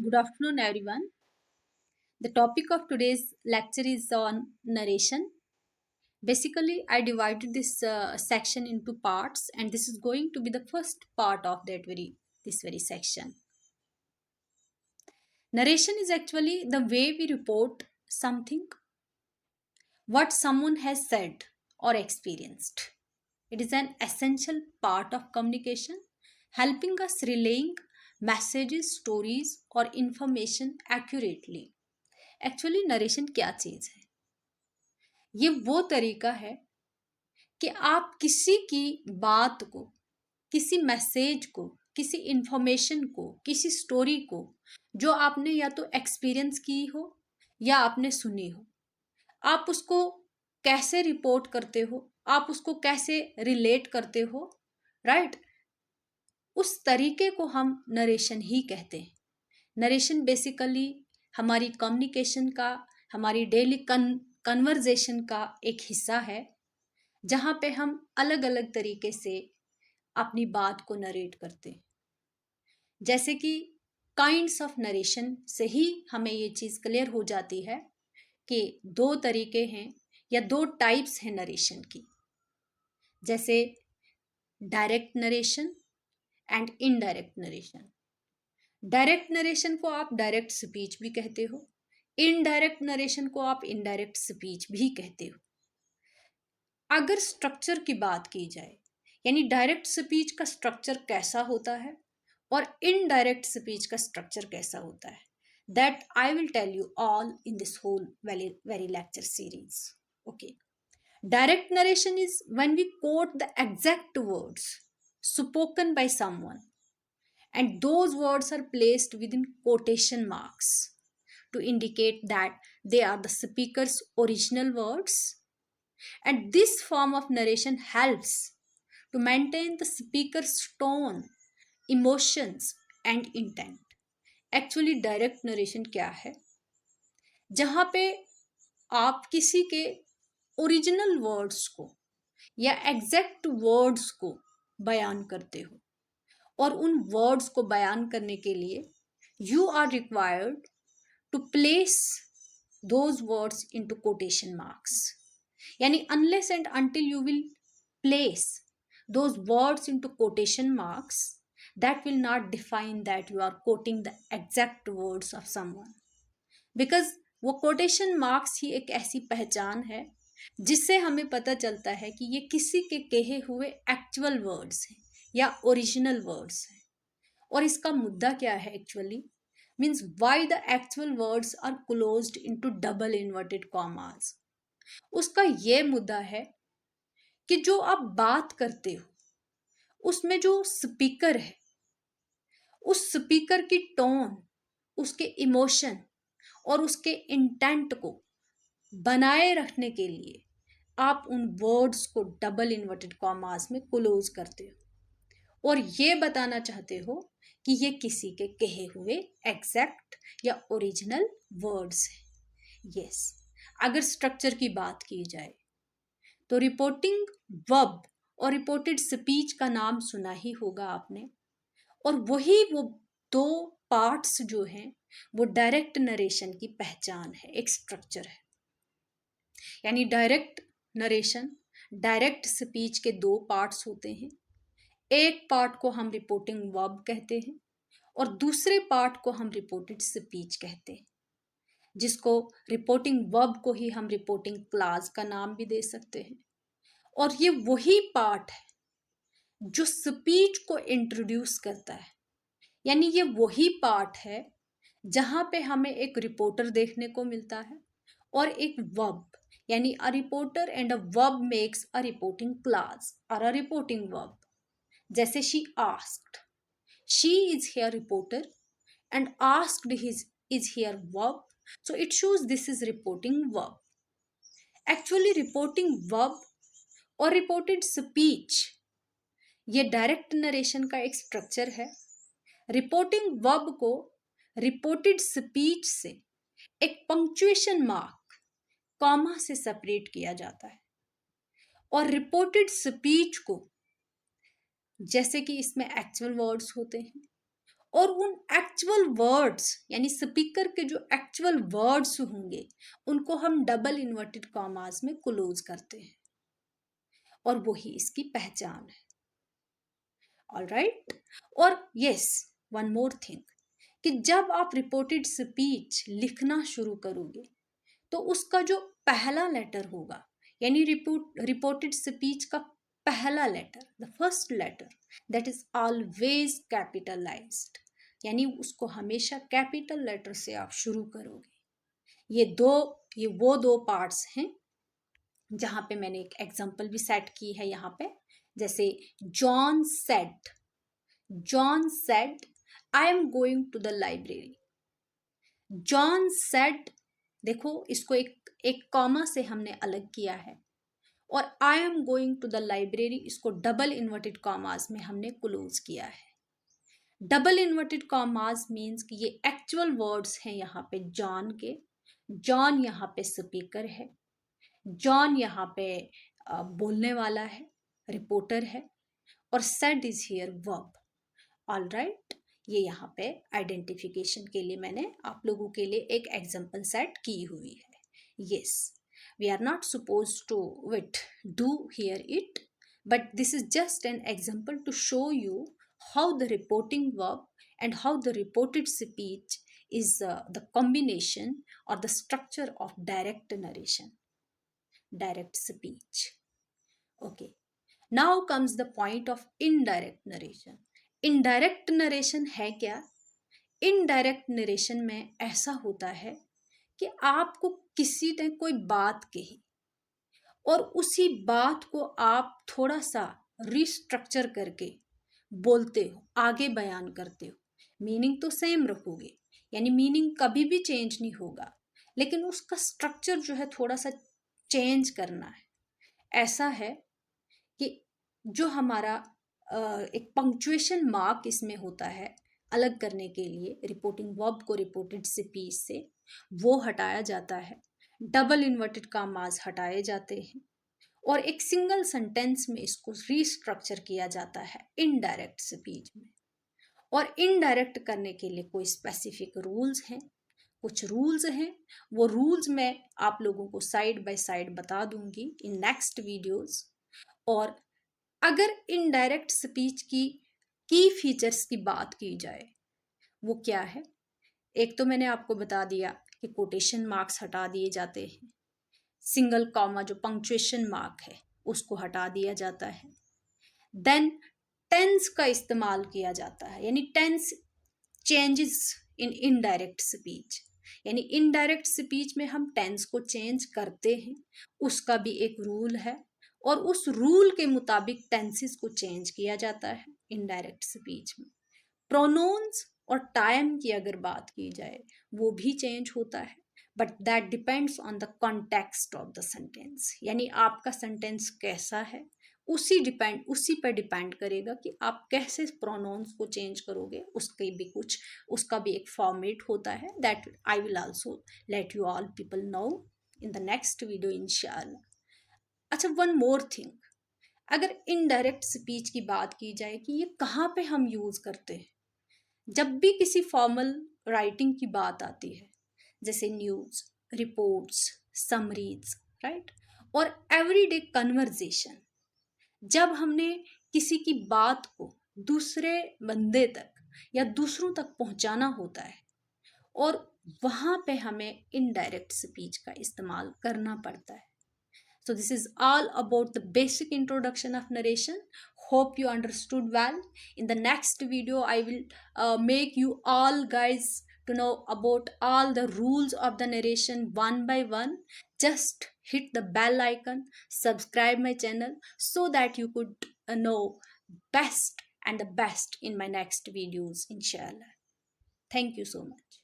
Good afternoon, everyone. The topic of today's lecture is on narration. Basically, I divided this section into parts, and this is going to be the first part of this very section. Narration is actually the way we report something, what someone has said or experienced. It is an essential part of communication, helping us relaying messages, stories, or information accurately. Actually narration क्या चीज है? ये वो तरीका है कि आप किसी की बात को, किसी मैसेज को, किसी इंफॉर्मेशन को, किसी स्टोरी को जो आपने या तो एक्सपीरियंस की हो या आपने सुनी हो, आप उसको कैसे रिपोर्ट करते हो, आप उसको कैसे रिलेट करते हो, राइट? उस तरीके को हम नरेशन ही कहते हैं. नरेशन बेसिकली हमारी कम्युनिकेशन का, हमारी डेली कन्वर्जेशन का एक हिस्सा है, जहाँ पे हम अलग अलग तरीके से अपनी बात को नरेट करते हैं. जैसे कि काइंड्स ऑफ नरेशन से ही हमें ये चीज़ क्लियर हो जाती है कि दो तरीके हैं या दो टाइप्स हैं नरेशन की. जैसे direct narration and indirect narration. Direct narration को आप डायरेक्ट स्पीच भी कहते हो, इनडायरेक्ट नरेशन को आप इनडायरेक्ट स्पीच भी कहते हो. अगर स्ट्रक्चर की बात की जाए, यानी डायरेक्ट स्पीच का स्ट्रक्चर कैसा होता है और इनडायरेक्ट स्पीच का स्ट्रक्चर कैसा होता है, that I will tell you all in this whole very lecture series. Okay. Direct narration is when we quote the exact words spoken by someone and those words are placed within quotation marks to indicate that they are the speaker's original words, and this form of narration helps to maintain the speaker's tone, emotions and intent. Actually direct narration क्या है? जहाँ पे आप किसी के original words को या exact words को बयान करते हो, और उन वर्ड्स को बयान करने के लिए you are required to place those words into quotation marks. यानी unless and until you will place those words into quotation marks, that will not define that you are quoting the exact words of someone. Because वो quotation marks ही एक ऐसी पहचान है जिससे हमें पता चलता है कि ये किसी के कहे हुए एक्चुअल वर्ड्स हैं या ओरिजिनल वर्ड्स हैं. और इसका मुद्दा क्या है actually? Means why the actual words are closed into double inverted commas. उसका ये मुद्दा है कि जो आप बात करते हो उसमें जो स्पीकर है, उस स्पीकर की टोन, उसके इमोशन और उसके इंटेंट को बनाए रखने के लिए आप उन वर्ड्स को डबल इन्वर्टेड कॉमास में क्लोज करते हो और ये बताना चाहते हो कि ये किसी के कहे हुए एग्जैक्ट या ओरिजिनल वर्ड्स हैं. यस. अगर स्ट्रक्चर की बात की जाए तो रिपोर्टिंग वर्ब और रिपोर्टेड स्पीच का नाम सुना ही होगा आपने, और वो दो पार्ट्स जो हैं वो डायरेक्ट नरेशन की पहचान है, एक स्ट्रक्चर है. यानी डायरेक्ट नरेशन, डायरेक्ट स्पीच के दो पार्ट्स होते हैं. एक पार्ट को हम रिपोर्टिंग वर्ब कहते हैं और दूसरे पार्ट को हम रिपोर्टेड स्पीच कहते हैं, जिसको रिपोर्टिंग वर्ब को ही हम रिपोर्टिंग क्लास का नाम भी दे सकते हैं. और ये वही पार्ट है जो स्पीच को इंट्रोड्यूस करता है. यानी ये वही पार्ट है जहां पे हमें एक रिपोर्टर देखने को मिलता है और एक वर्ब, यानी a reporter and a verb makes a reporting class और अ रिपोर्टिंग वर्ब. जैसे she asked, she is here reporter and asked is here verb, so it shows this is reporting verb. Actually reporting verb और reported speech ये direct narration का एक structure है. Reporting verb को reported speech से एक punctuation mark, comma से separate किया जाता है, और रिपोर्टेड स्पीच को, जैसे कि इसमें एक्चुअल वर्ड्स होते हैं और उन एक्चुअल वर्ड्स यानी स्पीकर के जो एक्चुअल वर्ड्स होंगे उनको हम डबल इन्वर्टेड कॉमास में क्लोज करते हैं, और वही इसकी पहचान है। ऑलराइट। और यस, वन मोर थिंग, कि जब आप रिपोर्टेड स्पीच लिखना शुरू करोगे तो उसका जो पहला लेटर होगा, यानी रिपोर्टेड स्पीच का पहला letter, the first letter, that is always capitalised, यानी उसको हमेशा कैपिटल लेटर से आप शुरू करोगे। ये वो दो पार्ट्स हैं जहां पे मैंने एक एग्जांपल भी सेट की है यहाँ पे। जैसे John said, John said I am going to the library. John said, देखो इसको एक एक कॉमा से हमने अलग किया है, और I am going to the library इसको डबल इन्वर्टेड कॉमास में हमने क्लोज किया है। डबल इन्वर्टेड कॉमास मीन्स कि ये एक्चुअल वर्ड्स हैं यहाँ पे जॉन के। जॉन यहाँ पे स्पीकर है, जॉन यहाँ पे बोलने वाला है, रिपोर्टर है, और said is here verb. All right, ये यहाँ पे आइडेंटिफिकेशन के लिए मैंने आप लोगों के लिए एक एग्जाम्पल सेट की हुई है। Yes, we are not suppose to with do here it, but this is just an example to show you how the reporting verb and how the reported speech is the combination or the structure of direct narration, direct speech. Okay, now comes the point of indirect narration. Indirect narration है क्या? Indirect narration में ऐसा होता है कि आपको किसी ने कोई बात कही और उसी बात को आप थोड़ा सा रिस्ट्रक्चर करके बोलते हो, आगे बयान करते हो। मीनिंग तो सेम रखोगे, यानी मीनिंग कभी भी चेंज नहीं होगा, लेकिन उसका स्ट्रक्चर जो है थोड़ा सा चेंज करना है। ऐसा है कि जो हमारा एक पंक्चुएशन मार्क इसमें होता है अलग करने के लिए रिपोर्टिंग वर्ब को रिपोर्टेड स्पीच से, वो हटाया जाता है, डबल इन्वर्टेड कॉमास हटाए जाते हैं, और एक सिंगल सेंटेंस में इसको रीस्ट्रक्चर किया जाता है इनडायरेक्ट स्पीच में। और इनडायरेक्ट करने के लिए कोई स्पेसिफिक रूल्स हैं, कुछ रूल्स हैं, वो रूल्स मैं आप लोगों को साइड बाय साइड बता दूंगी इन नेक्स्ट वीडियोस। और अगर इनडायरेक्ट स्पीच की फीचर्स की बात की जाए, वो क्या है? एक तो मैंने आपको बता दिया कि कोटेशन मार्क्स हटा दिए जाते हैं, सिंगल कॉमा जो पंक्चुएशन मार्क है उसको हटा दिया जाता है। देन टेंस का इस्तेमाल किया जाता है, यानी tense changes in indirect speech, यानी इनडायरेक्ट स्पीच में हम टेंस को चेंज करते हैं, उसका भी एक रूल है, और उस रूल के मुताबिक टेंसेस को चेंज किया जाता है इनडायरेक्ट स्पीच में। प्रोनाउंस और टाइम की अगर बात की जाए वो भी चेंज होता है, but that depends on the context of the sentence, यानी आपका सेंटेंस कैसा है उसी पर डिपेंड करेगा कि आप कैसे प्रोनाउंस को चेंज करोगे। उसका भी एक फॉर्मेट होता है, that I will also let you all people know in the next video इंशाल्लाह। अच्छा, वन मोर थिंग, अगर इनडायरेक्ट स्पीच की बात की जाए कि ये कहाँ पे हम यूज करते हैं, जब भी किसी फॉर्मल राइटिंग की बात आती है, जैसे न्यूज, रिपोर्ट्स, समरीज, राइट, और एवरीडे कन्वर्जेशन, जब हमने किसी की बात को दूसरे बंदे तक या दूसरों तक पहुंचाना होता है, और वहां पे हमें इनडायरेक्ट स्पीच का इस्तेमाल करना पड़ता है। So this is all about the basic introduction of narration. Hope you understood well. In the next video, I will make you all guys to know about all the rules of the narration one by one. Just hit the bell icon, subscribe my channel so that you could know best and the best in my next videos, inshallah. Thank you so much.